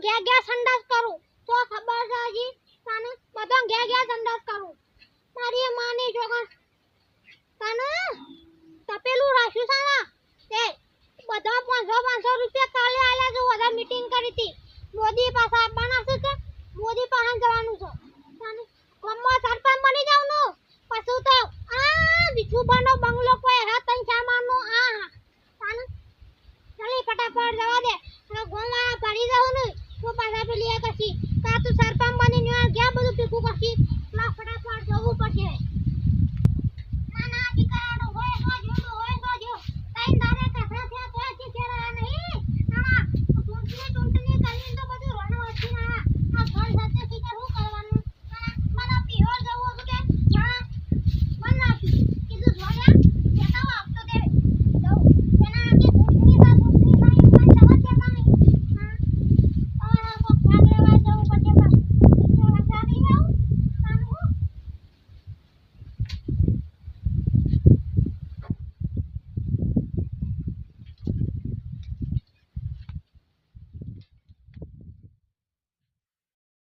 ઘે ઘે સંડાસ કરું તો ખબર છે હજી તને બધો ઘે ઘે સંડાસ કરું મારી માની જોગણ તને તપેલું રાખ્યું છે ને તે બધા 500 રૂપિયા કાલે આલ્યા છે બધા મીટિંગ કરી હતી મોદી પાસે આપવાના છે કે મોદી પાસે જવાનું છે તને ગમમાં સરપંચ બની જાવનું પાછું તો આ વિઠુભાનો બંગલો કોઈ હે તન સામાનનો આ તને ચાલી ફટાફટ જવા દે ગોમાળા ભરી જાવ ને તો પાછા પેલી કશી